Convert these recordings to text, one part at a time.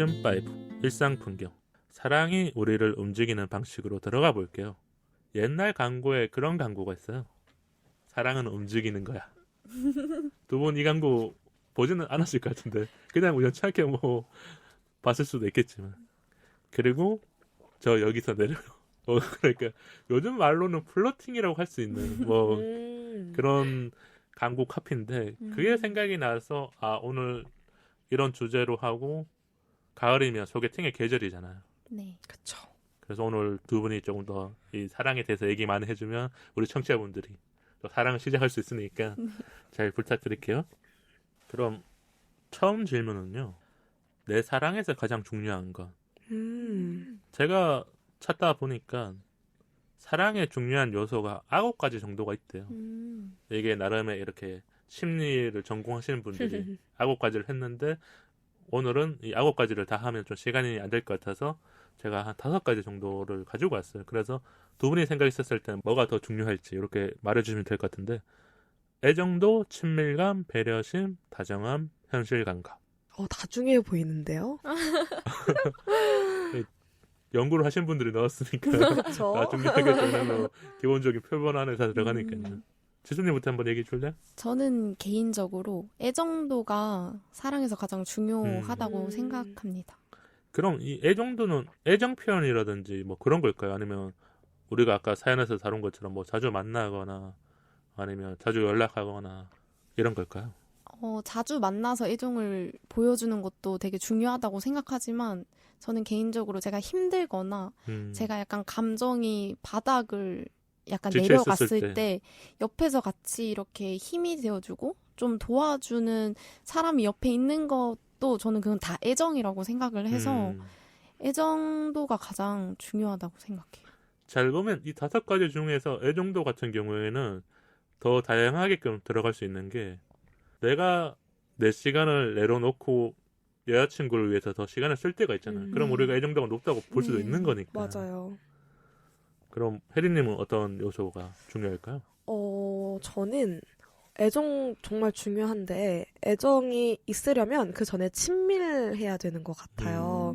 시즌5 일상풍경 사랑이 우리를 움직이는 방식으로 들어가 볼게요. 옛날 광고에 그런 광고가 있어요. 사랑은 움직이는 거야. 두 분 이 광고 보지는 않았을 것 같은데 그냥 우연치 않게 뭐 봤을 수도 있겠지만 그리고 저 여기서 내려요. 그러니까 요즘 말로는 플러팅이라고 할 수 있는 뭐 그런 광고 카피인데 그게 생각이 나서 오늘 이런 주제로 하고 가을이면 소개팅의 계절이잖아요. 네. 그렇죠. 그래서 오늘 두 분이 조금 더 이 사랑에 대해서 얘기 많이 해주면 우리 청취자분들이 또 사랑을 시작할 수 있으니까 잘 부탁드릴게요. 그럼 처음 질문은요. 내 사랑에서 가장 중요한 건 제가 찾다 보니까 사랑의 중요한 요소가 9가지 정도가 있대요. 이게 나름의 이렇게 심리를 전공하시는 분들이 9가지를 했는데 오늘은 이 9가지를 다 하면 좀 시간이 안 될 것 같아서 제가 한 5가지 정도를 가지고 왔어요. 그래서 두 분이 생각했었을 때는 뭐가 더 중요할지 이렇게 말해주시면 될 것 같은데 애정도, 친밀감, 배려심, 다정함, 현실 감각. 다 중요해 보이는데요? 연구를 하신 분들이 넣었으니까 그렇죠. 중요하겠죠. 기본적인 표본 안에 다 들어가니까요. 지수님부터 한번 얘기해 줄래요? 저는 개인적으로 애정도가 사랑에서 가장 중요하다고 생각합니다. 그럼 이 애정도는 애정 표현이라든지 뭐 그런 걸까요? 아니면 우리가 아까 사연에서 다룬 것처럼 뭐 자주 만나거나 아니면 자주 연락하거나 이런 걸까요? 자주 만나서 애정을 보여주는 것도 되게 중요하다고 생각하지만 저는 개인적으로 제가 힘들거나 제가 약간 감정이 바닥을 약간 내려갔을 때 옆에서 같이 이렇게 힘이 되어주고 좀 도와주는 사람이 옆에 있는 것도 저는 그건 다 애정이라고 생각을 해서 애정도가 가장 중요하다고 생각해요. 잘 보면 이 5가지 중에서 애정도 같은 경우에는 더 다양하게끔 들어갈 수 있는 게 내가 내 시간을 내려놓고 여자친구를 위해서 더 시간을 쓸 때가 있잖아요. 그럼 우리가 애정도가 높다고 볼 수도 있는 거니까. 맞아요. 그럼 혜리님은 어떤 요소가 중요할까요? 저는 애정 정말 중요한데 애정이 있으려면 그 전에 친밀해야 되는 것 같아요.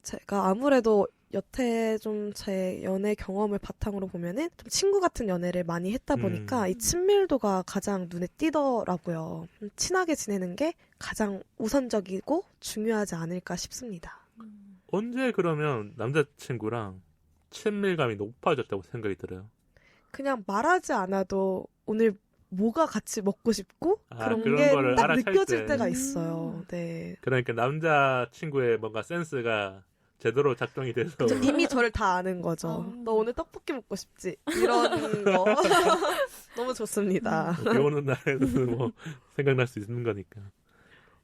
제가 아무래도 여태 좀 제 연애 경험을 바탕으로 보면은 좀 친구 같은 연애를 많이 했다 보니까 이 친밀도가 가장 눈에 띄더라고요. 친하게 지내는 게 가장 우선적이고 중요하지 않을까 싶습니다. 언제 그러면 남자친구랑 친밀감이 높아졌다고 생각이 들어요? 그냥 말하지 않아도 오늘 뭐가 같이 먹고 싶고 그런 게 거를 딱 알아챌 느껴질 때가 있어요. 네. 그러니까 남자친구의 뭔가 센스가 제대로 작동이 돼서 이미 저를 다 아는 거죠. 너 오늘 떡볶이 먹고 싶지? 이런 거 너무 좋습니다. 비 오는 날에도 뭐 생각날 수 있는 거니까.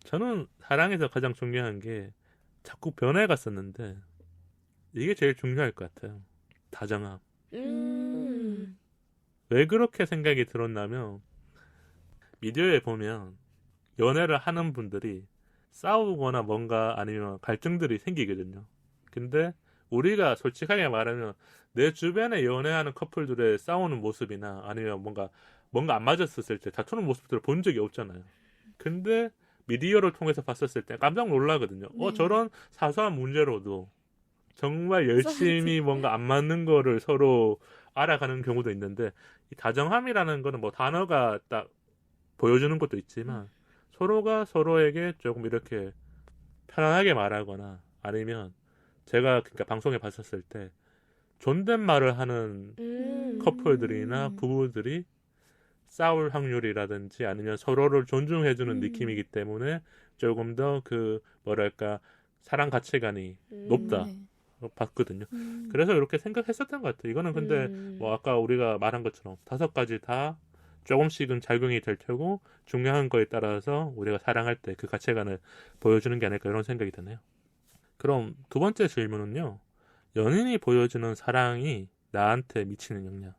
저는 사랑에서 가장 중요한 게 자꾸 변해갔었는데 이게 제일 중요할 것 같아요. 다정함. 왜 그렇게 생각이 들었냐면 미디어에 보면 연애를 하는 분들이 싸우거나 뭔가 아니면 갈등들이 생기거든요. 근데 우리가 솔직하게 말하면 내 주변에 연애하는 커플들의 싸우는 모습이나 아니면 뭔가 안 맞았을 때 다투는 모습들을 본 적이 없잖아요. 근데 미디어를 통해서 봤었을 때 깜짝 놀라거든요. 저런 사소한 문제로도 정말 열심히 뭔가 안 맞는 거를 서로 알아가는 경우도 있는데 이 다정함이라는 거는 뭐 단어가 딱 보여주는 것도 있지만 서로가 서로에게 조금 이렇게 편안하게 말하거나 아니면 제가 그러니까 방송에 봤었을 때 존댓말을 하는 커플들이나 부부들이 싸울 확률이라든지 아니면 서로를 존중해주는 느낌이기 때문에 조금 더 그 뭐랄까 사랑 가치관이 높다 봤거든요. 그래서 이렇게 생각했었던 것 같아요. 이거는 근데 뭐 아까 우리가 말한 것처럼 5가지 다 조금씩은 작용이 될 테고 중요한 거에 따라서 우리가 사랑할 때 그 가치관을 보여주는 게 아닐까 이런 생각이 드네요. 그럼 두 번째 질문은요. 연인이 보여주는 사랑이 나한테 미치는 영향.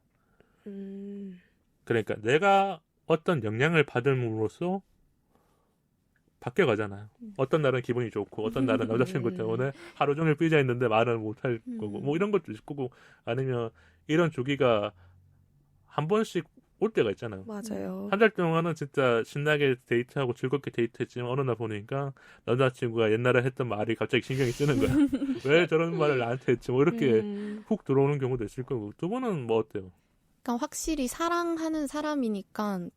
그러니까 내가 어떤 영향을 받음으로써 바뀌어가잖아요. 어떤 날은 기분이 좋고 어떤 날은 남자친구 때문에 하루 종일 삐져 있는데 말을 못할 거고 뭐 이런 것도 있고 아니면 이런 주기가 한 번씩 올 때가 있잖아요. 맞아요. 한 달 동안은 진짜 신나게 데이트하고 즐겁게 데이트했지만 어느 날 보니까 남자친구가 옛날에 했던 말이 갑자기 신경이 쓰는 거야. 왜 저런 말을 나한테 했지? 뭐 이렇게 훅 들어오는 경우도 있을 거고. 두 분은 뭐 어때요? 그러니까 확실히 사랑하는 사람이니까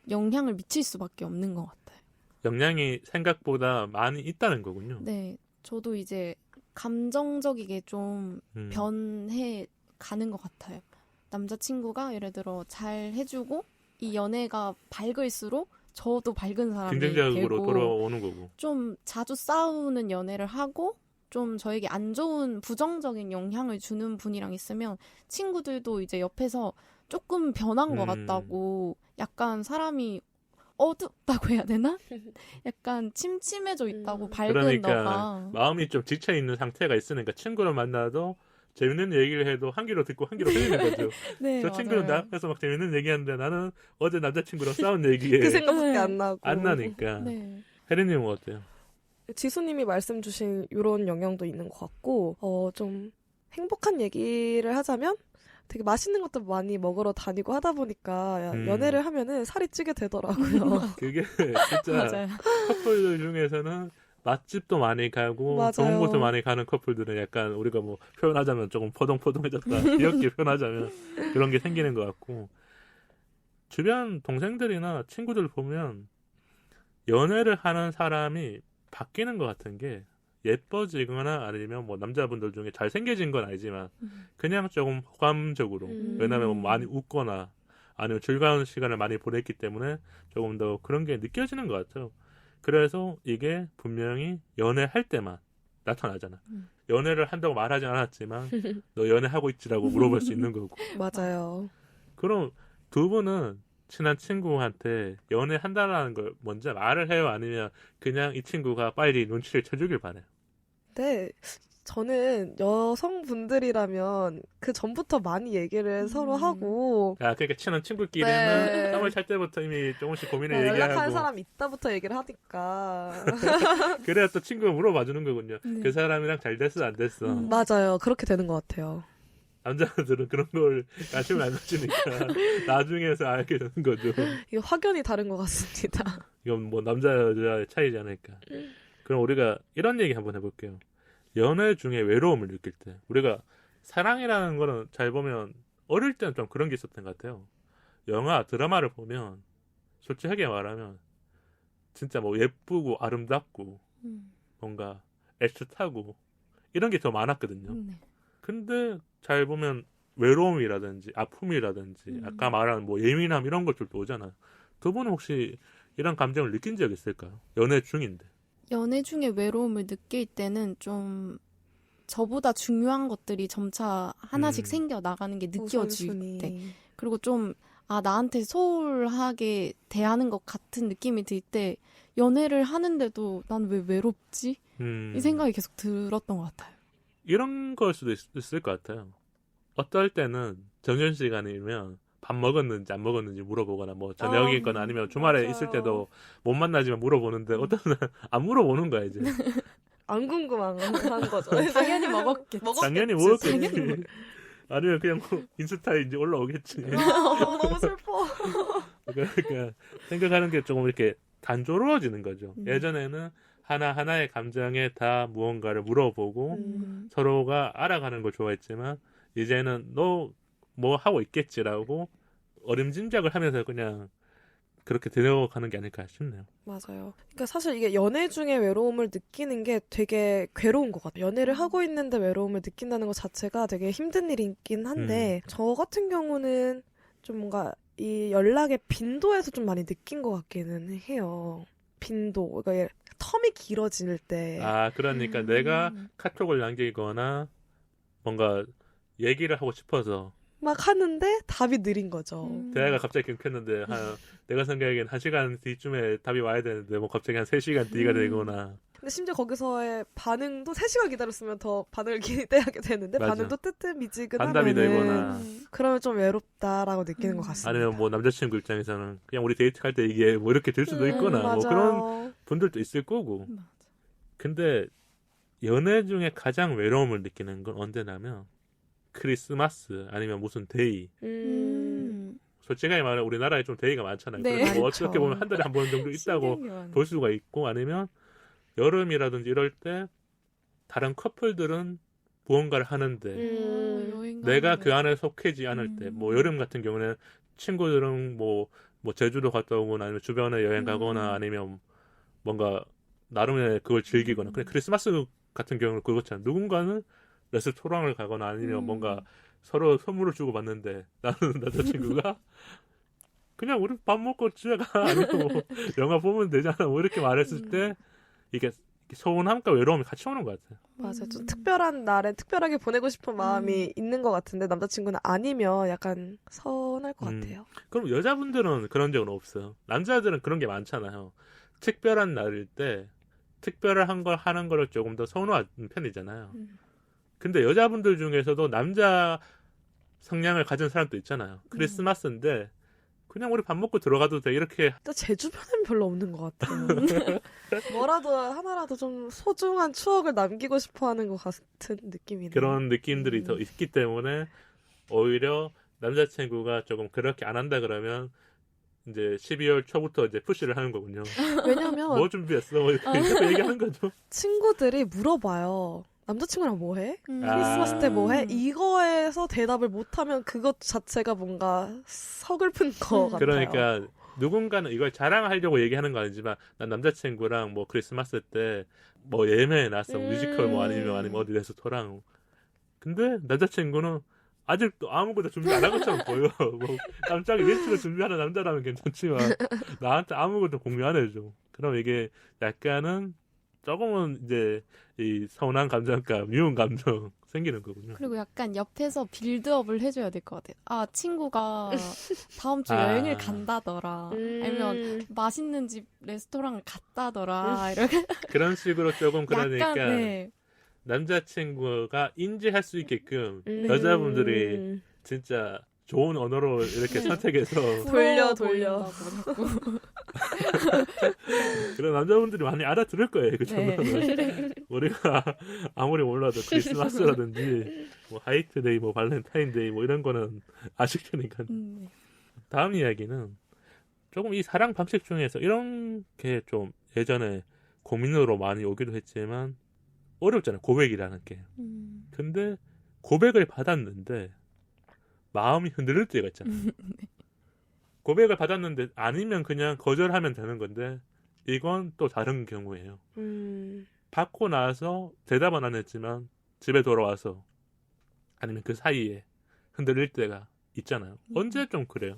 영향을 미칠 수밖에 없는 것 같아요. 영향이 생각보다 많이 있다는 거군요. 네, 저도 이제 감정적이게 좀 변해 가는 것 같아요. 남자친구가 예를 들어 잘 해주고 이 연애가 밝을수록 저도 밝은 사람이 긍정적으로 되고 돌아오는 거고. 좀 자주 싸우는 연애를 하고 좀 저에게 안 좋은 부정적인 영향을 주는 분이랑 있으면 친구들도 이제 옆에서 조금 변한 것 같다고 약간 사람이 어둡다고 해야 되나? 약간 침침해져 있다고 밝은 그러니까 너가 마음이 좀 지쳐있는 상태가 있으니까 친구를 만나도 재밌는 얘기를 해도 한 귀로 듣고 한 귀로 흘리는 거죠. 네, 저 친구는 나 맞아요. 앞에서 막 재밌는 얘기하는데 나는 어제 남자친구랑 싸운 얘기에 그 생각밖에 네. 안 나고. 안 나니까. 네. 혜린님은 어때요? 지수님이 말씀 주신 이런 영향도 있는 것 같고, 좀 행복한 얘기를 하자면 되게 맛있는 것도 많이 먹으러 다니고 하다 보니까 연애를 하면은 살이 찌게 되더라고요. 그게 진짜 맞아요. 커플들 중에서는 맛집도 많이 가고 맞아요. 좋은 곳도 많이 가는 커플들은 약간 우리가 뭐 표현하자면 조금 포동포동해졌다 귀엽게 표현하자면 그런 게 생기는 것 같고 주변 동생들이나 친구들 보면 연애를 하는 사람이 바뀌는 것 같은 게 예뻐지거나 아니면 뭐 남자분들 중에 잘생겨진 건 아니지만 그냥 조금 호감적으로 왜냐면 뭐 많이 웃거나 아니면 즐거운 시간을 많이 보냈기 때문에 조금 더 그런 게 느껴지는 것 같아요. 그래서 이게 분명히 연애할 때만 나타나잖아. 연애를 한다고 말하진 않았지만 너 연애하고 있지라고 물어볼 수 있는 거고. 맞아요. 그럼 두 분은 친한 친구한테 연애한다는 걸 먼저 말을 해요? 아니면 그냥 이 친구가 빨리 눈치를 쳐주길 바래요? 네. 저는 여성분들이라면 그 전부터 많이 얘기를 서로 하고 아, 그러니까 친한 친구끼리는 네. 3월 찰 때부터 이미 조금씩 고민을 연락하는 얘기하고 사람 있다부터 얘기를 하니까 그래야 또 친구가 물어봐 주는 거군요. 네. 그 사람이랑 잘 됐어 안 됐어. 맞아요. 그렇게 되는 것 같아요. 남자들은 그런 걸 관심을 안 가지니까 나중에서 알게 되는 거죠. 이거 확연히 다른 것 같습니다. 이건 뭐 남자 여자의 차이지 않을까. 그럼 우리가 이런 얘기 한번 해볼게요. 연애 중에 외로움을 느낄 때 우리가 사랑이라는 거는 잘 보면 어릴 때는 좀 그런 게 있었던 것 같아요. 영화 드라마를 보면 솔직하게 말하면 진짜 뭐 예쁘고 아름답고 뭔가 애틋하고 이런 게 더 많았거든요. 네. 근데 잘 보면 외로움이라든지 아픔이라든지 아까 말한 뭐 예민함 이런 것들도 오잖아요. 두 분은 혹시 이런 감정을 느낀 적 있을까요? 연애 중인데. 연애 중에 외로움을 느낄 때는 좀 저보다 중요한 것들이 점차 하나씩 생겨 나가는 게 느껴질 우선순위. 때, 그리고 좀 나한테 소홀하게 대하는 것 같은 느낌이 들 때 연애를 하는데도 난 왜 외롭지? 이 생각이 계속 들었던 것 같아요. 이런 걸 수도 있을 것 같아요. 어떨 때는 점심시간이면 밥 먹었는지 안 먹었는지 물어보거나 뭐 저녁이거나 아니면 주말에 맞아요. 있을 때도 못 만나지만 물어보는데 어떤 날 안 물어보는 거야 이제. 안 궁금한 거죠. 당연히 먹었겠지. 당연히 먹었겠지. 아니면 그냥 뭐 인스타에 이제 올라오겠지. 너무 슬퍼. 그러니까 생각하는 게 조금 이렇게 단조로워지는 거죠. 예전에는 하나하나의 감정에 다 무언가를 물어보고 서로가 알아가는 걸 좋아했지만 이제는 너 뭐 하고 있겠지라고 어림짐작을 하면서 그냥 그렇게 데려가는 게 아닐까 싶네요. 맞아요. 그러니까 사실 이게 연애 중에 외로움을 느끼는 게 되게 괴로운 것 같아요. 연애를 하고 있는데 외로움을 느낀다는 것 자체가 되게 힘든 일이긴 한데 저 같은 경우는 좀 뭔가 이 연락의 빈도에서 좀 많이 느낀 것 같기는 해요. 빈도. 그러니까 텀이 길어질 때. 아, 그러니까 내가 카톡을 남기거나 뭔가 얘기를 하고 싶어서 막 하는데 답이 느린 거죠. 대화가 갑자기 끊겼는데 내가 생각하기엔 1시간 뒤쯤에 답이 와야 되는데 뭐 갑자기 한 3시간 뒤가 되거나 근데 심지어 거기서의 반응도 3시간 기다렸으면 더 반응을 기대하게 되는데 맞아. 반응도 뜨뜻미지근하면은 반답이 되거나 그러면 좀 외롭다라고 느끼는 것 같습니다. 아니면 뭐 남자친구 입장에서는 그냥 우리 데이트 갈 때 얘기해 뭐 이렇게 될 수도 있거나 뭐 맞아요. 그런 분들도 있을 거고. 근데 연애 중에 가장 외로움을 느끼는 건 언제냐면 크리스마스 아니면 무슨 데이 솔직하게 말하면 우리나라에 좀 대의가 많잖아요. 네. 그래서 뭐 많죠. 어떻게 보면 한 달에 한 번 정도 있다고 신기한 볼 수가 있고, 아니면 여름이라든지 이럴 때 다른 커플들은 무언가를 하는데 여행 내가 가는 그 거. 안에 속하지 않을 때, 뭐 여름 같은 경우는 친구들은 뭐 제주도 갔다 오거나 아니면 주변에 여행 가거나 아니면 뭔가 나름의 그걸 즐기거나, 그냥 크리스마스 같은 경우는 그렇잖아요. 누군가는 레스토랑을 가거나 아니면 뭔가 서로 선물을 주고 받는데 나는 남자친구가 그냥 우리 밥 먹고 집에 가 아니면 뭐 영화 보면 되잖아 뭐 이렇게 말했을 때 이게 서운함과 외로움이 같이 오는 것 같아요. 맞아요. 좀 특별한 날에 특별하게 보내고 싶은 마음이 있는 것 같은데 남자친구는 아니면 약간 서운할 것 같아요. 그럼 여자분들은 그런 적은 없어요. 남자들은 그런 게 많잖아요. 특별한 날일 때 특별한 걸 하는 거를 조금 더 선호하는 편이잖아요. 근데 여자분들 중에서도 남자 성향을 가진 사람도 있잖아요. 크리스마스인데 그냥 우리 밥 먹고 들어가도 돼 이렇게. 또 제 주변엔 별로 없는 것 같아요. 뭐라도 하나라도 좀 소중한 추억을 남기고 싶어하는 것 같은 느낌이네요. 그런 느낌들이 더 있기 때문에 오히려 남자친구가 조금 그렇게 안 한다 그러면 이제 12월 초부터 이제 푸시를 하는 거군요. 왜냐면 뭐 준비했어? 뭐 이렇게 얘기하는 거죠. 친구들이 물어봐요. 남자친구랑 뭐 해? 아. 크리스마스 때 뭐 해? 이거에서 대답을 못하면 그것 자체가 뭔가 서글픈 거 같아요. 그러니까 누군가는 이걸 자랑하려고 얘기하는 거 아니지만 난 남자친구랑 뭐 크리스마스 때 뭐 예매해 놨어. 뮤지컬 뭐 아니면 어디 레스토랑. 근데 남자친구는 아직도 아무것도 준비 안 한 것처럼 보여. 뭐 깜짝이 멘트를 준비하는 남자라면 괜찮지만 나한테 아무것도 공유 안 해줘. 그럼 이게 약간은 조금은 이제 이 서운한 감정과 미운 감정 생기는 거군요. 그리고 약간 옆에서 빌드업을 해줘야 될 것 같아요. 아, 친구가 다음 주 여행을 간다더라. 아니면 맛있는 집 레스토랑을 갔다더라. 이렇게. 그런 식으로 조금 그러니까 약간, 네. 남자친구가 인지할 수 있게끔 여자분들이 진짜 좋은 언어로 이렇게 선택해서 돌려. 보인다고 자꾸. 그런 남자분들이 많이 알아들을 거예요. 그 네. 정도는. 우리가 아무리 몰라도 크리스마스라든지 뭐 화이트데이, 뭐 발렌타인데이 뭐 이런 거는 아실 테니까. 네. 다음 이야기는 조금 이 사랑 방식 중에서 이런 게 좀 예전에 고민으로 많이 오기도 했지만 어렵잖아요. 고백이라는 게. 근데 고백을 받았는데 마음이 흔들릴 때가 있잖아요. 고백을 받았는데 아니면 그냥 거절하면 되는 건데 이건 또 다른 경우예요. 받고 나서 대답은 안 했지만 집에 돌아와서 아니면 그 사이에 흔들릴 때가 있잖아요. 언제 좀 그래요?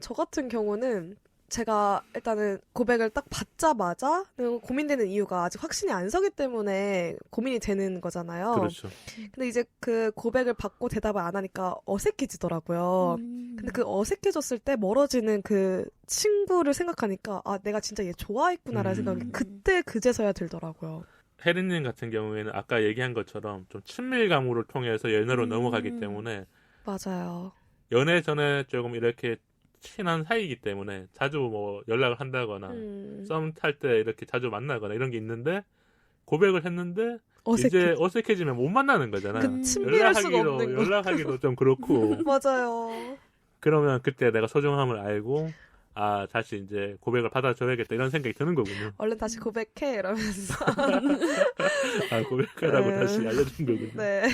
저 같은 경우는 제가 일단은 고백을 딱 받자마자 고민되는 이유가 아직 확신이 안 서기 때문에 고민이 되는 거잖아요. 그렇죠. 근데 이제 그 고백을 받고 대답을 안 하니까 어색해지더라고요. 근데 그 어색해졌을 때 멀어지는 그 친구를 생각하니까 아, 내가 진짜 얘 좋아했구나라는 생각이 그때 그제서야 들더라고요. 혜린님 같은 경우에는 아까 얘기한 것처럼 좀 친밀감으로 통해서 연애로 넘어가기 때문에 맞아요. 연애 전에 조금 이렇게 친한 사이이기 때문에 자주 뭐 연락을 한다거나 썸 탈 때 이렇게 자주 만나거나 이런 게 있는데 고백을 했는데 이제 어색해지면 못 만나는 거잖아요. 그 친밀할 수가 없는 거. 연락하기도 좀 그렇고. 맞아요. 그러면 그때 내가 소중함을 알고 아 다시 이제 고백을 받아줘야겠다 이런 생각이 드는 거군요. 얼른 다시 고백해 이러면서. 아 고백하라고 다시 알려준 거군요. 네.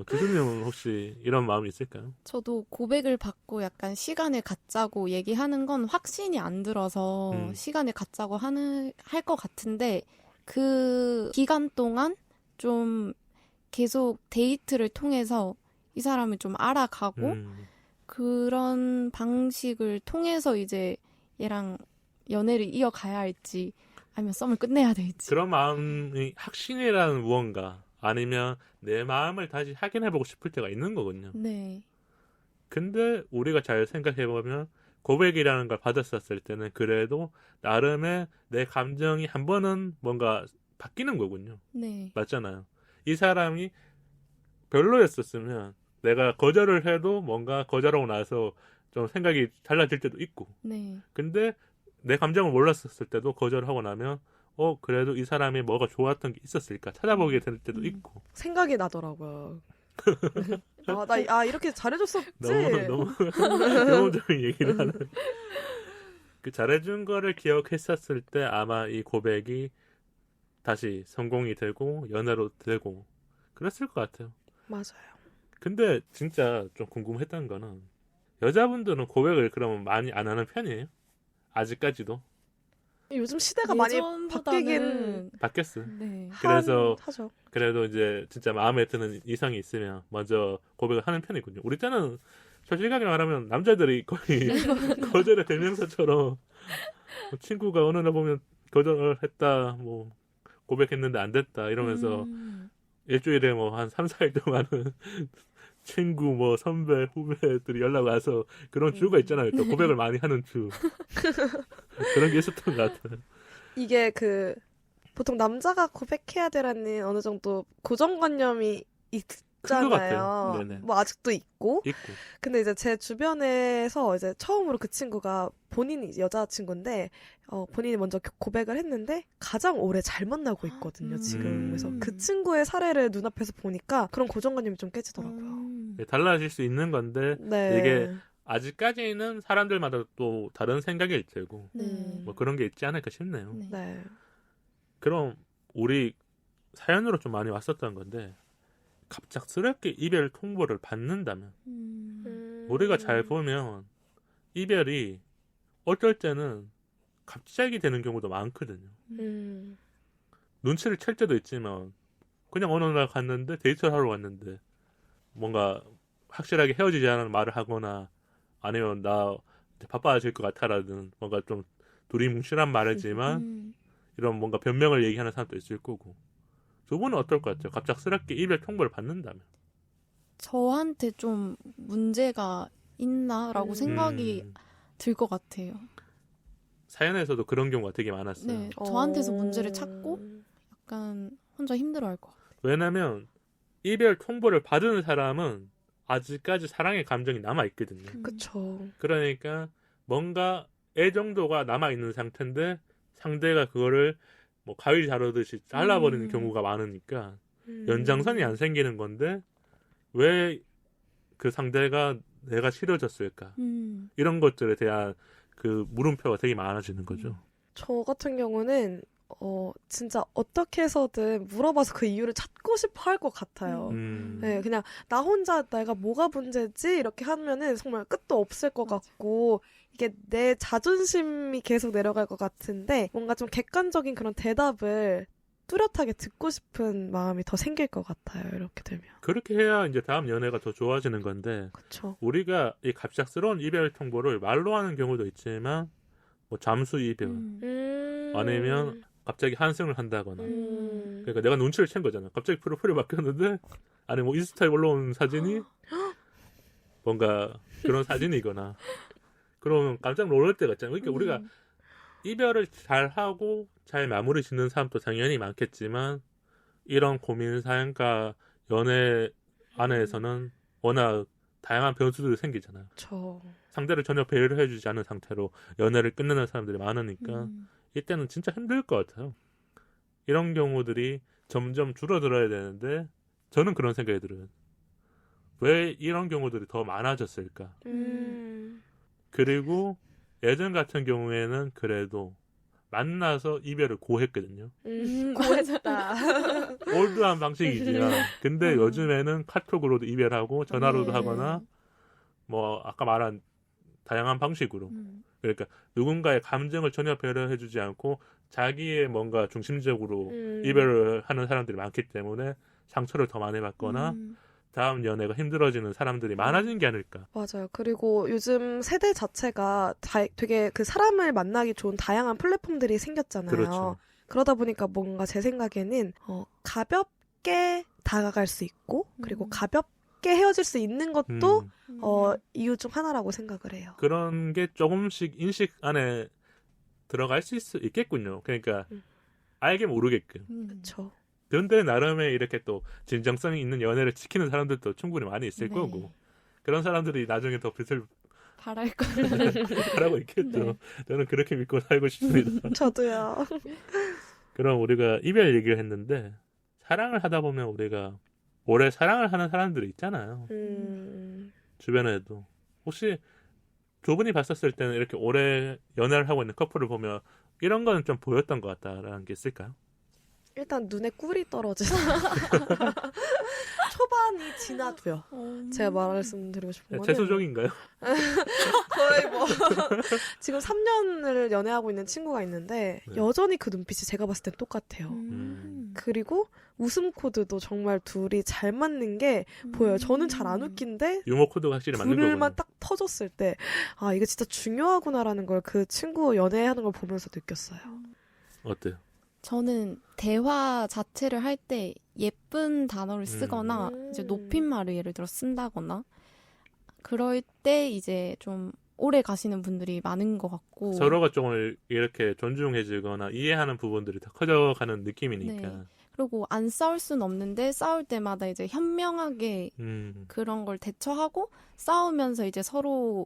교수님은 혹시 이런 마음이 있을까요? 저도 고백을 받고 약간 시간을 갖자고 얘기하는 건 확신이 안 들어서 시간을 갖자고 할 것 같은데 그 기간 동안 좀 계속 데이트를 통해서 이 사람을 좀 알아가고 그런 방식을 통해서 이제 얘랑 연애를 이어가야 할지 아니면 썸을 끝내야 될지. 그런 마음이 확신이라는 무언가 아니면 내 마음을 다시 확인해보고 싶을 때가 있는 거군요. 네. 근데 우리가 잘 생각해보면 고백이라는 걸 받았었을 때는 그래도 나름의 내 감정이 한 번은 뭔가 바뀌는 거군요. 네. 맞잖아요. 이 사람이 별로였었으면 내가 거절을 해도 뭔가 거절하고 나서 좀 생각이 달라질 때도 있고. 네. 근데 내 감정을 몰랐었을 때도 거절하고 나면 그래도 이 사람이 뭐가 좋았던 게 있었을까 찾아보게 될 때도 있고. 생각이 나더라고요. 이렇게 잘해줬었지. 너무 경험적인 얘기를 하는. 그 잘해준 거를 기억했었을 때 아마 이 고백이 다시 성공이 되고 연애로 되고 그랬을 것 같아요. 맞아요. 근데 진짜 좀 궁금했던 거는 여자분들은 고백을 그러면 많이 안 하는 편이에요? 아직까지도? 요즘 시대가 많이 예전보다는 바뀌었어요. 네. 그래서 하죠. 그래도 이제 진짜 마음에 드는 이성이 있으면 먼저 고백을 하는 편이군요. 우리 때는 솔직하게 말하면 남자들이 거의 거절의 대명사처럼 친구가 어느 날 보면 거절했다, 뭐 고백했는데 안 됐다 이러면서 일주일에 뭐 한 3, 4일 동안은 친구, 뭐 선배, 후배들이 연락 와서 그런 주가 있잖아요. 또 고백을 많이 하는 주. 그런 게 있었던 것 같아요. 이게 보통 남자가 고백해야 되라는 어느 정도 고정관념이 있잖아요. 네네. 뭐 아직도 있고. 있고. 근데 이제 제 주변에서 이제 처음으로 그 친구가 본인이 여자친구인데 본인이 먼저 고백을 했는데 가장 오래 잘 만나고 있거든요, 지금. 그래서 그 친구의 사례를 눈앞에서 보니까 그런 고정관념이 좀 깨지더라고요. 달라질 수 있는 건데 네. 이게 아직까지는 사람들마다 또 다른 생각일 테고 네. 뭐 그런 게 있지 않을까 싶네요. 네. 네. 그럼 우리 사연으로 좀 많이 왔었던 건데 갑작스럽게 이별 통보를 받는다면 우리가 잘 보면 이별이 어쩔 때는 갑자기 되는 경우도 많거든요. 눈치를 챌 때도 있지만 그냥 어느 날 갔는데 데이트를 하러 갔는데 뭔가 확실하게 헤어지자는 말을 하거나 아니면 나 바빠질 것 같아라든 뭔가 좀 두리뭉실한 말이지만 이런 뭔가 변명을 얘기하는 사람도 있을 거고. 두 분은 어떨 것 같아요? 갑작스럽게 이별 통보를 받는다면. 저한테 좀 문제가 있나라고 생각이 들 것 같아요. 사연에서도 그런 경우가 되게 많았어요. 네, 저한테서 문제를 찾고 약간 혼자 힘들어할 것 같아요. 왜냐면 이별 통보를 받은 사람은 아직까지 사랑의 감정이 남아있거든요. 그쵸. 그러니까 뭔가 애정도가 남아있는 상태인데 상대가 그거를 뭐 가위 자르듯이 잘라버리는 경우가 많으니까 연장선이 안 생기는 건데 왜 그 상대가 내가 싫어졌을까? 이런 것들에 대한 그 물음표가 되게 많아지는 거죠. 저 같은 경우는 진짜 어떻게 해서든 물어봐서 그 이유를 찾고 싶어 할 것 같아요. 네, 그냥 나 혼자 내가 뭐가 문제지? 이렇게 하면은 정말 끝도 없을 것 같고 이게 내 자존심이 계속 내려갈 것 같은데 뭔가 좀 객관적인 그런 대답을 뚜렷하게 듣고 싶은 마음이 더 생길 것 같아요. 이렇게 되면. 그렇게 해야 이제 다음 연애가 더 좋아지는 건데 그쵸. 우리가 이 갑작스러운 이별 통보를 말로 하는 경우도 있지만 뭐 잠수 이별 아니면 갑자기 한승을 한다거나 그러니까 내가 눈치를 챈 거잖아. 갑자기 프로필이 바뀌었는데 아니 뭐 인스타에 올라온 사진이 뭔가 그런 사진이거나 그러면 깜짝 놀랄 때가 있잖아요. 그러니까 우리가 이별을 잘하고 잘 마무리 짓는 사람도 당연히 많겠지만 이런 고민 사연과 연애 안에서는 워낙 다양한 변수들이 생기잖아요. 상대를 전혀 배려를 해주지 않은 상태로 연애를 끝내는 사람들이 많으니까 이때는 진짜 힘들 것 같아요. 이런 경우들이 점점 줄어들어야 되는데 저는 그런 생각이 들어요. 왜 이런 경우들이 더 많아졌을까? 그리고 예전 같은 경우에는 그래도 만나서 이별을 고했거든요. 고했다. 올드한 방식이지만 근데 요즘에는 카톡으로도 이별하고 전화로도 하거나 뭐 아까 말한 다양한 방식으로 그러니까 누군가의 감정을 전혀 배려해주지 않고 자기의 뭔가 중심적으로 이별을 하는 사람들이 많기 때문에 상처를 더 많이 받거나 다음 연애가 힘들어지는 사람들이 많아진 게 아닐까. 맞아요. 그리고 요즘 세대 자체가 되게 그 사람을 만나기 좋은 다양한 플랫폼들이 생겼잖아요. 그렇죠. 그러다 보니까 뭔가 제 생각에는 가볍게 다가갈 수 있고 그리고 가볍게 헤어질 수 있는 것도 이유 중 하나라고 생각을 해요. 그런 게 조금씩 인식 안에 들어갈 수 있겠군요. 그러니까 알게 모르게끔. 그렇죠. 그런데 나름의 이렇게 또 진정성이 있는 연애를 지키는 사람들도 충분히 많이 있을 거고 그런 사람들이 나중에 더 빛을 바랄 거예요. 바라고 있겠죠. 저는 그렇게 믿고 살고 싶습니다. 저도요. 그럼 우리가 이별 얘기를 했는데 사랑을 하다 보면 우리가 오래 사랑을 하는 사람들이 있잖아요. 주변에도. 혹시 두 분이 봤었을 때는 이렇게 오래 연애를 하고 있는 커플을 보면 이런 거는 좀 보였던 것 같다라는 게 있을까요? 일단 눈에 꿀이 떨어지는 초반이 지나도요. 제가 말씀드리고 싶은 거는 재수족인가요? 거의 뭐 지금 3년을 연애하고 있는 친구가 있는데 네. 여전히 그 눈빛이 제가 봤을 땐 똑같아요. 그리고 웃음 코드도 정말 둘이 잘 맞는 게 보여요. 저는 잘 안 웃긴데 유머 코드가 확실히 맞는 거군요. 둘만 딱 터졌을 때 아 이게 진짜 중요하구나라는 걸 그 친구 연애하는 걸 보면서 느꼈어요. 어때요? 저는 대화 자체를 할 때 예쁜 단어를 쓰거나 이제 높임말을 예를 들어 쓴다거나 그럴 때 이제 좀 오래 가시는 분들이 많은 것 같고 서로가 조금 이렇게 존중해주거나 이해하는 부분들이 더 커져가는 느낌이니까. 네. 그리고 안 싸울 순 없는데 싸울 때마다 이제 현명하게 그런 걸 대처하고 싸우면서 이제 서로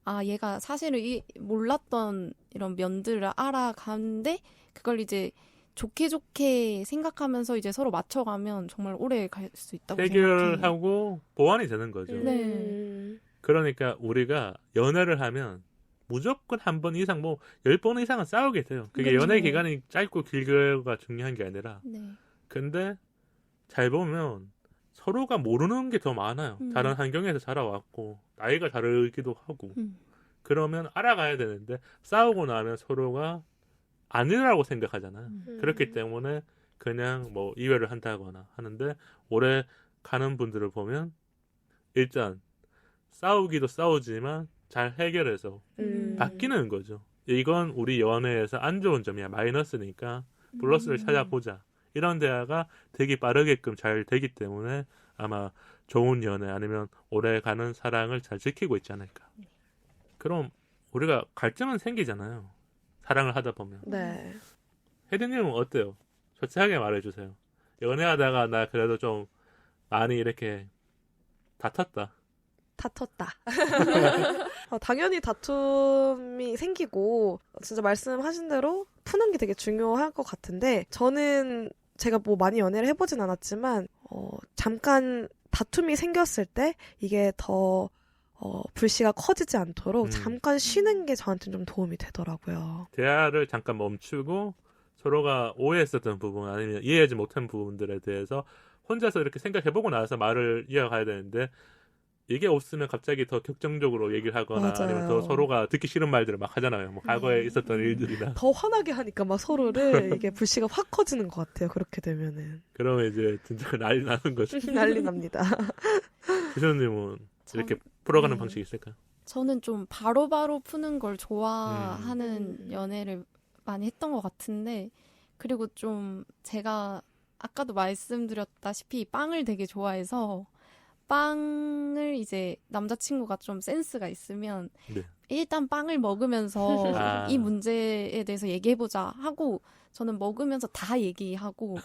아 얘가 사실은 몰랐던 이런 면들을 알아가는데 그걸 이제 좋게 생각하면서 이제 서로 맞춰가면 정말 오래 갈 수 있다고 생각해요. 해결하고 보완이 되는 거죠. 네. 그러니까 우리가 연애를 하면 무조건 한 번 이상 10번 이상은 싸우게 돼요. 그게 그렇죠. 연애 기간이 짧고 길고가 중요한 게 아니라. 네. 근데 잘 보면 서로가 모르는 게 더 많아요. 다른 환경에서 자라왔고 나이가 다르기도 하고 그러면 알아가야 되는데 싸우고 나면 서로가 아니라고 생각하잖아요. 그렇기 때문에 그냥 이별을 한다거나 하는데 오래 가는 분들을 보면 일단 싸우기도 싸우지만 잘 해결해서 바뀌는 거죠. 이건 우리 연애에서 안 좋은 점이야. 마이너스니까 플러스를 찾아보자. 이런 대화가 되게 빠르게끔 잘 되기 때문에 아마 좋은 연애 아니면 오래 가는 사랑을 잘 지키고 있지 않을까. 그럼 우리가 갈등은 생기잖아요. 사랑을 하다 보면. 네. 혜리님은 어때요? 솔직하게 말해주세요. 연애하다가 나 그래도 좀 많이 이렇게 다퉜다. 당연히 다툼이 생기고 진짜 말씀하신 대로 푸는 게 되게 중요할 것 같은데 저는 제가 많이 연애를 해보진 않았지만 잠깐 다툼이 생겼을 때 이게 더 불씨가 커지지 않도록 잠깐 쉬는 게 저한테는 좀 도움이 되더라고요. 대화를 잠깐 멈추고 서로가 오해했었던 부분 아니면 이해하지 못한 부분들에 대해서 혼자서 이렇게 생각해보고 나서 말을 이어가야 되는데 이게 없으면 갑자기 더 격정적으로 얘기를 하거나 맞아요. 아니면 더 서로가 듣기 싫은 말들을 막 하잖아요. 과거에 있었던 일들이나. 더 화나게 하니까 막 서로를 이게 불씨가 확 커지는 것 같아요. 그렇게 되면은. 그러면 이제 진짜 난리 나는 거죠. 난리 납니다. 지선님은 이렇게 풀어가는 방식이 있을까요? 저는 좀 바로바로 푸는 걸 좋아하는 연애를 많이 했던 것 같은데 그리고 좀 제가 아까도 말씀드렸다시피 빵을 되게 좋아해서 빵을 이제 남자친구가 좀 센스가 있으면 네. 일단 빵을 먹으면서 이 문제에 대해서 얘기해보자 하고 저는 먹으면서 다 얘기하고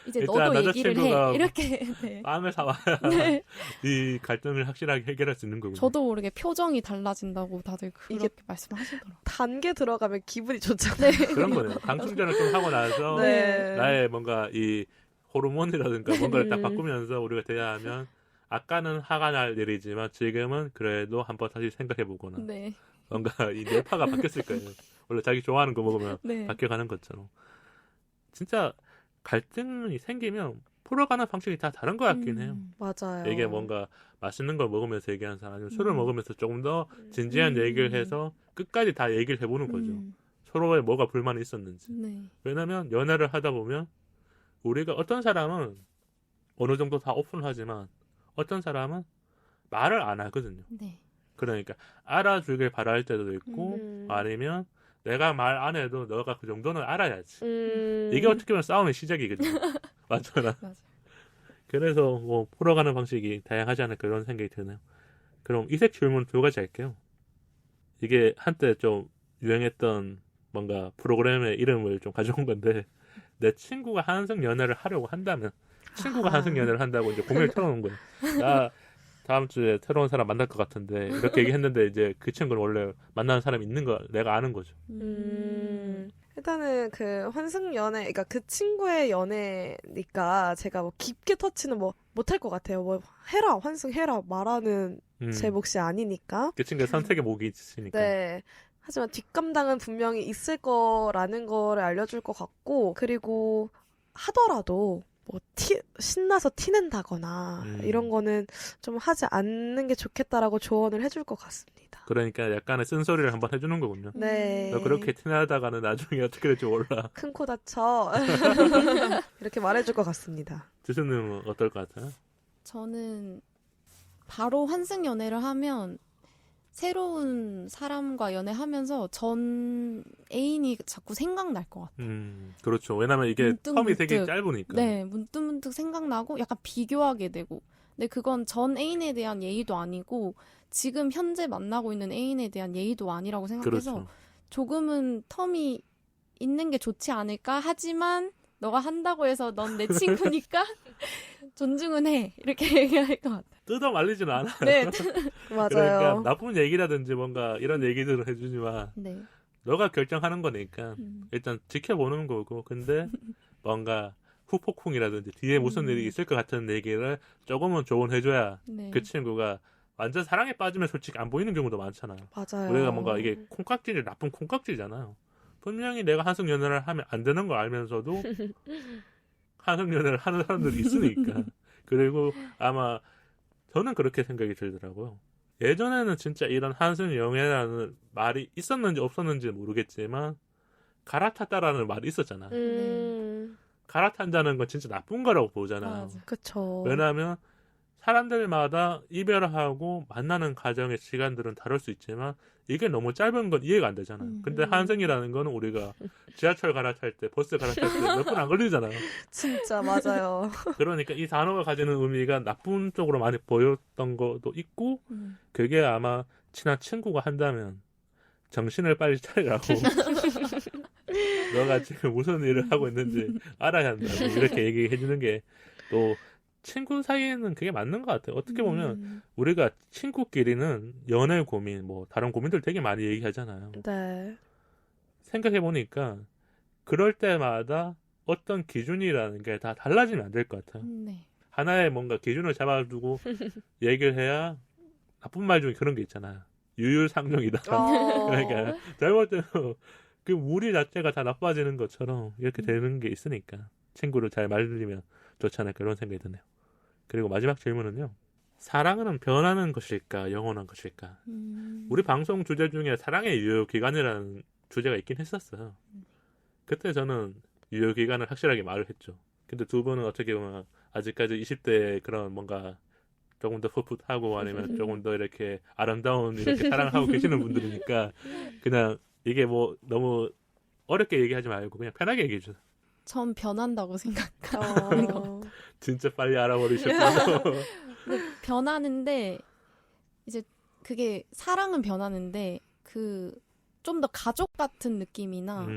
이제 너도 얘기를 해 이렇게 네. 빵을 사와야 네. 이 갈등을 확실하게 해결할 수 있는 거군요. 저도 모르게 표정이 달라진다고 다들 그렇게 말씀하시더라고요. 단계 들어가면 기분이 좋잖아요. 그런 거네요. 강충전을 좀 하고 나서 네. 나의 뭔가 이 호르몬이라든가 뭔가를 딱 바꾸면서 우리가 대화하면 아까는 화가 날 일이지만 지금은 그래도 한번 다시 생각해보거나 네. 뭔가 이 뇌파가 바뀌었을 거예요. 원래 자기 좋아하는 거 먹으면 네. 바뀌어가는 것처럼. 진짜 갈등이 생기면 풀어가는 방식이 다 다른 것 같긴 해요. 맞아요. 이게 뭔가 맛있는 걸 먹으면서 얘기하는 사람 아니면 술을 먹으면서 조금 더 진지한 얘기를 해서 끝까지 다 얘기를 해보는 거죠. 서로에 뭐가 불만이 있었는지. 네. 왜냐면 연애를 하다 보면 우리가 어떤 사람은 어느 정도 다 오픈을 하지만 어떤 사람은 말을 안 하거든요. 네. 그러니까 알아주길 바랄 때도 있고 아니면 내가 말 안 해도 너가 그 정도는 알아야지. 이게 어떻게 보면 싸움의 시작이거든요. 맞잖아. 맞아요. 그래서 풀어가는 방식이 다양하지 않을까 그런 생각이 드네요. 그럼 이색 질문 2가지 할게요. 이게 한때 좀 유행했던 뭔가 프로그램의 이름을 좀 가져온 건데 내 친구가 한성 연애를 하려고 한다면 친구가 한성 연애를 한다고 이제 공약을 털어놓은 거예요. 나 다음 주에 새로운 사람 만날 것 같은데 이렇게 얘기했는데 이제 그 친구는 원래 만나는 사람이 있는 거 내가 아는 거죠. 일단은 그 환승 연애, 그러니까 그 친구의 연애니까 제가 뭐 깊게 터치는 뭐 못할 것 같아요. 뭐 해라, 환승해라 말하는 제 몫이 아니니까. 그 친구의 선택의 목이 있으니까. 네. 하지만 뒷감당은 분명히 있을 거라는 거를 알려줄 것 같고, 그리고 하더라도 뭐 신나서 티낸다거나 이런 거는 좀 하지 않는 게 좋겠다라고 조언을 해줄 것 같습니다. 그러니까 약간의 쓴소리를 한번 해주는 거군요. 네. 너 그렇게 티나다가는 나중에 어떻게 될지 몰라. 큰 코 다쳐. 이렇게 말해줄 것 같습니다. 지수님은 어떨 것 같아요? 저는 바로 환승 연애를 하면 새로운 사람과 연애하면서 전 애인이 자꾸 생각날 것 같아요. 그렇죠. 왜냐면 이게 텀이 되게 짧으니까. 네, 문득문득 생각나고 약간 비교하게 되고. 근데 그건 전 애인에 대한 예의도 아니고 지금 현재 만나고 있는 애인에 대한 예의도 아니라고 생각해서 그렇죠. 조금은 텀이 있는 게 좋지 않을까? 하지만 너가 한다고 해서 넌 내 친구니까 존중은 해. 이렇게 얘기할 것 같아요. 뜯어 말리지는 않아요. 네. 맞아요. 그러니까 나쁜 얘기라든지 뭔가 이런 얘기들을 해주지만 네. 너가 결정하는 거니까 일단 지켜보는 거고 근데 뭔가 후폭풍이라든지 뒤에 무슨 일이 있을 것 같은 얘기를 조금은 조언해줘야 네. 그 친구가 완전 사랑에 빠지면 솔직히 안 보이는 경우도 많잖아요. 맞아요. 우리가 뭔가 이게 콩깍질이 나쁜 콩깍질이잖아요. 분명히 내가 한승 연애를 하면 안 되는 걸 알면서도 한승 연애를 하는 사람들이 있으니까. 그리고 아마 저는 그렇게 생각이 들더라고요. 예전에는 진짜 이런 한승 연애라는 말이 있었는지 없었는지 모르겠지만 갈아탔다라는 말이 있었잖아요. 갈아탄다는 건 진짜 나쁜 거라고 보잖아요. 그쵸. 왜냐하면 사람들마다 이별하고 만나는 과정의 시간들은 다를 수 있지만 이게 너무 짧은 건 이해가 안 되잖아요. 근데 한승이라는 거는 우리가 지하철 갈아탈 때, 버스 갈아탈 때 몇 분 안 걸리잖아요. 진짜 맞아요. 그러니까 이 단어가 가지는 의미가 나쁜 쪽으로 많이 보였던 것도 있고 그게 아마 친한 친구가 한다면 정신을 빨리 차리라고 너가 지금 무슨 일을 하고 있는지 알아야 한다고 이렇게 얘기해 주는 게 또 친구 사이에는 그게 맞는 것 같아요. 어떻게 보면 우리가 친구끼리는 연애 고민, 뭐 다른 고민들 되게 많이 얘기하잖아요. 네. 생각해 보니까 그럴 때마다 어떤 기준이라는 게 다 달라지면 안 될 것 같아요. 네. 하나의 뭔가 기준을 잡아두고 얘기를 해야 나쁜 말 중에 그런 게 있잖아요. 유율상종이다. 그러니까 잘못되면 그 무리 자체가 다 나빠지는 것처럼 이렇게 되는 게 있으니까 친구를 잘 말리면 좋지 않을까 이런 생각이 드네요. 그리고 마지막 질문은요. 사랑은 변하는 것일까 영원한 것일까? 우리 방송 주제 중에 사랑의 유효기간이라는 주제가 있긴 했었어요. 그때 저는 유효기간을 확실하게 말을 했죠. 근데 두 분은 어떻게 보면 아직까지 20대에 그런 뭔가 조금 더 풋풋하고 아니면 조금 더 이렇게 아름다운 이렇게 사랑을 하고 계시는 분들이니까 그냥 이게 뭐 너무 어렵게 얘기하지 말고 그냥 편하게 얘기해 주세요. 전 변한다고 생각해요. 진짜 빨리 알아버리셨군요. 변하는데 이제 그게 사랑은 변하는데 그 좀 더 가족 같은 느낌이나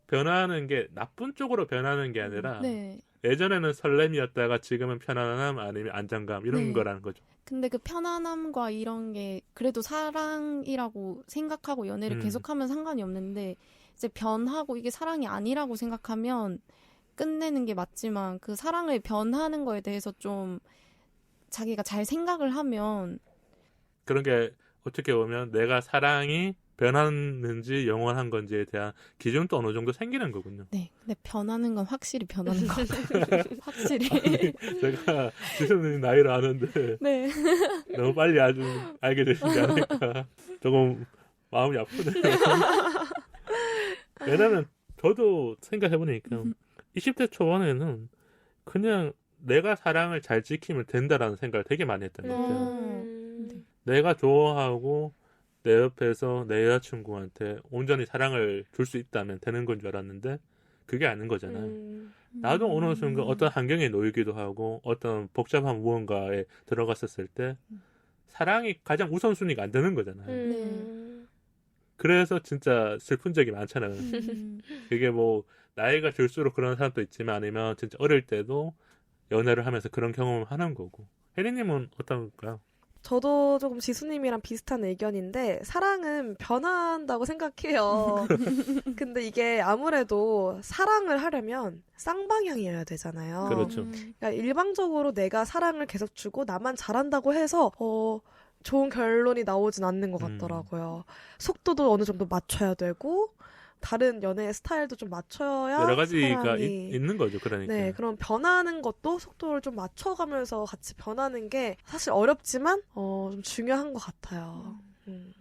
변하는 게 나쁜 쪽으로 변하는 게 아니라 네. 예전에는 설렘이었다가 지금은 편안함 아니면 안정감 이런 네. 거라는 거죠. 근데 그 편안함과 이런 게 그래도 사랑이라고 생각하고 연애를 계속하면 상관이 없는데 이제 변하고 이게 사랑이 아니라고 생각하면 끝내는 게 맞지만 그 사랑을 변하는 거에 대해서 좀 자기가 잘 생각을 하면 그런 게 어떻게 보면 내가 사랑이 변하는지 영원한 건지에 대한 기준도 어느 정도 생기는 거군요. 네, 근데 변하는 건 확실히 변하는 것 같아요. 확실히. 제가 지수님 나이를 아는데 네. 너무 빨리 알게 되시지 않을까. 조금 마음이 아프네요. 왜냐면 저도 생각해보니까 20대 초반에는 그냥 내가 사랑을 잘 지키면 된다라는 생각을 되게 많이 했던 것 같아요. 내가 좋아하고 내 옆에서 내 여자친구한테 온전히 사랑을 줄 수 있다면 되는 건 줄 알았는데 그게 아닌 거잖아요. 나도 어느 순간 어떤 환경에 놓이기도 하고 어떤 복잡한 무언가에 들어갔었을 때 사랑이 가장 우선순위가 안 되는 거잖아요. 그래서 진짜 슬픈 적이 많잖아요. 그게 뭐 나이가 들수록 그런 사람도 있지만 아니면 진짜 어릴 때도 연애를 하면서 그런 경험을 하는 거고. 혜리님은 어떤가요? 저도 조금 지수님이랑 비슷한 의견인데 사랑은 변한다고 생각해요. 근데 이게 아무래도 사랑을 하려면 쌍방향이어야 되잖아요. 그렇죠. 그러니까 일방적으로 내가 사랑을 계속 주고 나만 잘한다고 해서 좋은 결론이 나오진 않는 것 같더라고요. 속도도 어느 정도 맞춰야 되고 다른 연애 스타일도 좀 맞춰야 여러 가지가 사랑이 있는 거죠. 그러니까. 네, 그럼 변하는 것도 속도를 좀 맞춰가면서 같이 변하는 게 사실 어렵지만 좀 중요한 것 같아요.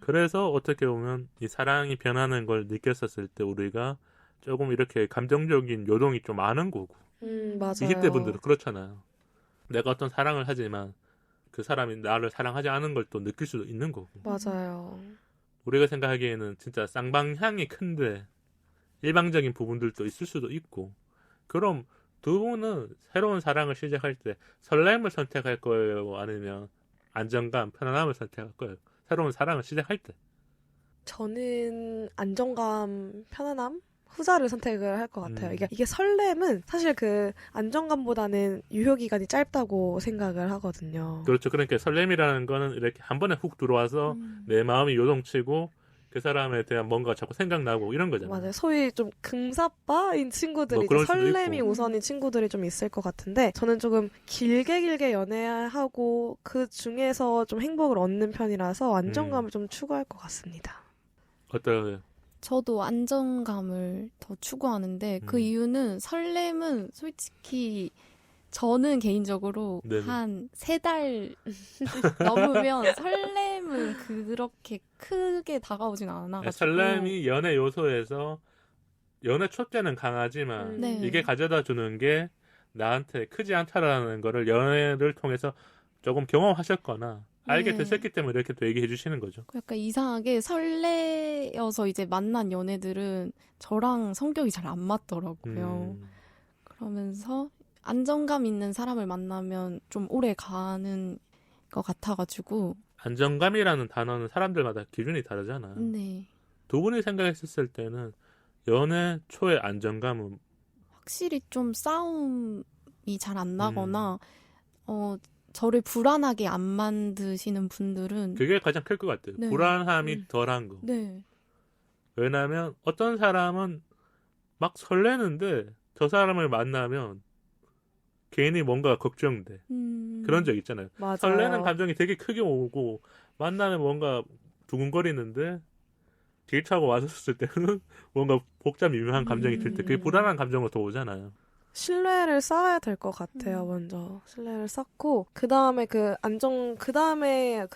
그래서 어떻게 보면 이 사랑이 변하는 걸 느꼈었을 때 우리가 조금 이렇게 감정적인 요동이 좀 많은 거고. 맞아요. 20대 분들은 그렇잖아요. 내가 어떤 사랑을 하지만 그 사람이 나를 사랑하지 않은 걸 또 느낄 수도 있는 거고. 맞아요. 우리가 생각하기에는 진짜 쌍방향이 큰데 일방적인 부분들도 있을 수도 있고. 그럼 두 분은 새로운 사랑을 시작할 때 설렘을 선택할 거예요? 아니면 안정감, 편안함을 선택할 거예요? 새로운 사랑을 시작할 때. 저는 안정감, 편안함? 후자를 선택을 할 것 같아요. 음. 이게 설렘은 사실 그 안정감보다는 유효기간이 짧다고 생각을 하거든요. 그렇죠. 그러니까 설렘이라는 거는 이렇게 한 번에 훅 들어와서 내 마음이 요동치고 그 사람에 대한 뭔가 자꾸 생각나고 이런 거잖아요. 맞아요. 소위 좀 금사빠인 친구들이 뭐 그럴 이제 수도 설렘이 있고. 우선인 친구들이 좀 있을 것 같은데 저는 조금 길게 연애하고 그 중에서 좀 행복을 얻는 편이라서 안정감을 좀 추구할 것 같습니다. 어떠세요? 저도 안정감을 더 추구하는데 그 이유는 설렘은 솔직히 저는 개인적으로 네네. 한 3달 넘으면 설렘은 그렇게 크게 다가오진 않아가지고 설렘이 연애 요소에서 연애 초 때는 강하지만 네. 이게 가져다 주는 게 나한테 크지 않다라는 거를 연애를 통해서 조금 경험하셨거나 알게 네. 됐었기 때문에 이렇게 또 얘기해 주시는 거죠. 약간 이상하게 설레여서 이제 만난 연애들은 저랑 성격이 잘 안 맞더라고요. 그러면서 안정감 있는 사람을 만나면 좀 오래 가는 것 같아가지고 안정감이라는 단어는 사람들마다 기준이 다르잖아요. 네. 두 분이 생각했을 때는 연애 초의 안정감은 확실히 좀 싸움이 잘 안 나거나 저를 불안하게 안 만드시는 분들은 그게 가장 클 것 같아요. 네. 불안함이 덜한 거. 네. 왜냐하면 어떤 사람은 막 설레는데 저 사람을 만나면 괜히 뭔가 걱정돼. 그런 적 있잖아요. 맞아요. 설레는 감정이 되게 크게 오고 만나면 뭔가 두근거리는데 길 타고 왔었을 때는 뭔가 복잡 미묘한 감정이 들 때 그게 불안한 감정으로 더 오잖아요. 신뢰를 쌓아야 될 것 같아요. 먼저 신뢰를 쌓고 그 다음에 그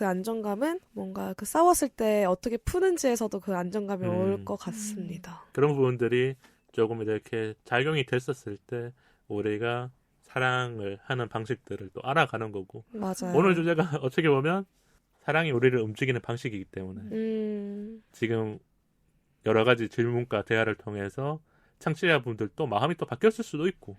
안정감은 뭔가 그 싸웠을 때 어떻게 푸는지에서도 그 안정감이 올 것 같습니다. 그런 부분들이 조금 이렇게 작용이 됐었을 때 우리가 사랑을 하는 방식들을 또 알아가는 거고. 맞아요. 오늘 주제가 어떻게 보면 사랑이 우리를 움직이는 방식이기 때문에 지금 여러 가지 질문과 대화를 통해서 청취자분들도 마음이 또 바뀌었을 수도 있고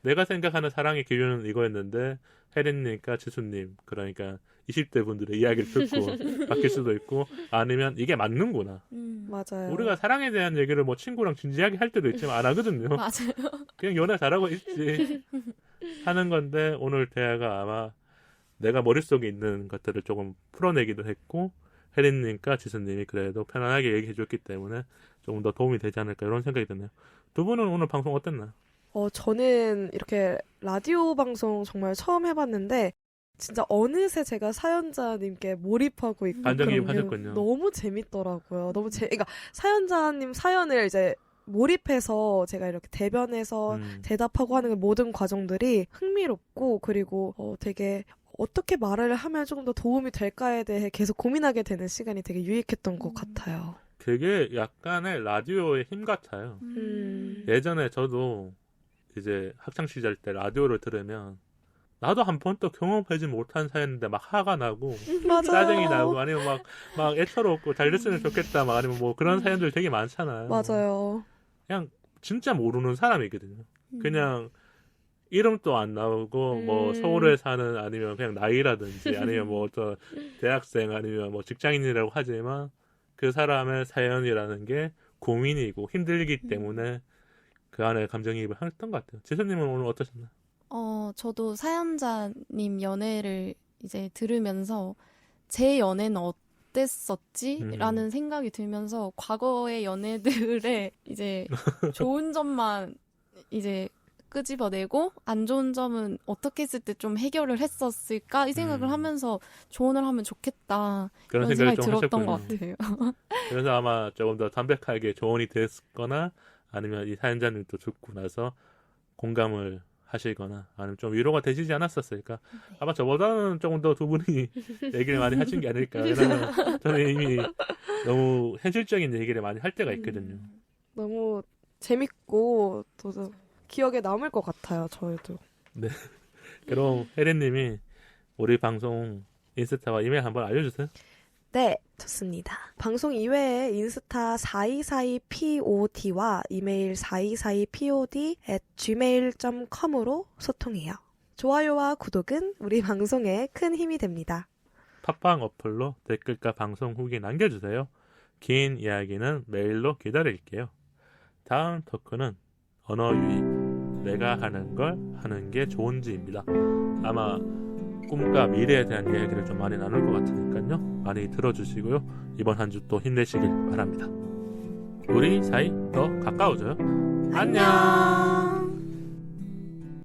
내가 생각하는 사랑의 기준은 이거였는데 혜린님과 지수님 그러니까 20대 분들의 이야기를 듣고 바뀔 수도 있고 아니면 이게 맞는구나. 맞아요. 우리가 사랑에 대한 얘기를 뭐 친구랑 진지하게 할 때도 있지만 안 하거든요. 맞아요. 그냥 연애 잘하고 있지 하는 건데 오늘 대화가 아마 내가 머릿속에 있는 것들을 조금 풀어내기도 했고 혜린님과 지수님이 그래도 편안하게 얘기해 줬기 때문에 조금 더 도움이 되지 않을까 이런 생각이 드네요. 두 분은 오늘 방송 어땠나요? 저는 이렇게 라디오 방송 정말 처음 해봤는데 진짜 어느새 제가 사연자님께 몰입하고 있고 반전기입하셨군요. 너무 재밌더라고요. 그러니까 사연자님 사연을 이제 몰입해서 제가 이렇게 대변해서 대답하고 하는 모든 과정들이 흥미롭고 그리고 되게 어떻게 말을 하면 조금 더 도움이 될까에 대해 계속 고민하게 되는 시간이 되게 유익했던 것 같아요. 그게 약간의 라디오의 힘 같아요. 예전에 저도 이제 학창 시절 때 라디오를 들으면 나도 한 번도 경험하지 못한 사연인데 막 화가 나고 짜증이 나고 아니면 막 애처롭고 잘 됐으면 좋겠다 막 아니면 뭐 그런 사연들 되게 많잖아요. 맞아요. 그냥 진짜 모르는 사람이거든요. 그냥 이름도 안 나오고 뭐 서울에 사는 아니면 그냥 나이라든지 아니면 뭐 어떤 대학생 아니면 뭐 직장인이라고 하지만 그 사람의 사연이라는 게 고민이고 힘들기 때문에 그 안에 감정이입을 했던 것 같아요. 지수님은 오늘 어떠셨나요? 저도 사연자님 연애를 이제 들으면서 제 연애는 어땠었지? 라는 생각이 들면서 과거의 연애들의 이제 좋은 점만 이제 끄집어내고 안 좋은 점은 어떻게 했을 때 좀 해결을 했었을까? 이 생각을 하면서 조언을 하면 좋겠다. 그런 이런 생각을 생각이 좀 들었던 것 하셨군요. 같아요. 그래서 아마 조금 더 담백하게 조언이 됐거나 아니면 이 사연자님도 듣고 나서 공감을 하시거나 아니면 좀 위로가 되시지 않았었을까. 네. 아마 저보다는 조금 더 두 분이 얘기를 많이 하신 게 아닐까. 왜냐면 저는 이미 너무 현실적인 얘기를 많이 할 때가 있거든요. 너무 재밌고 또 기억에 남을 것 같아요. 저희도. 네. 그럼 혜린님이 우리 방송 인스타와 이메일 한번 알려주세요. 네, 좋습니다. 방송 이외에 인스타 4242pod와 이메일 4242pod@gmail.com으로 소통해요. 좋아요와 구독은 우리 방송에 큰 힘이 됩니다. 팟빵 어플로 댓글과 방송 후기 남겨주세요. 긴 이야기는 메일로 기다릴게요. 다음 토크는 언어 유희, 내가 하는 걸 하는 게 좋은지입니다. 아마 꿈과 미래에 대한 이야기를 좀 많이 나눌 것 같으니까요. 많이 들어주시고요. 이번 한 주 또 힘내시길 바랍니다. 우리 사이 더 가까워져요. 안녕.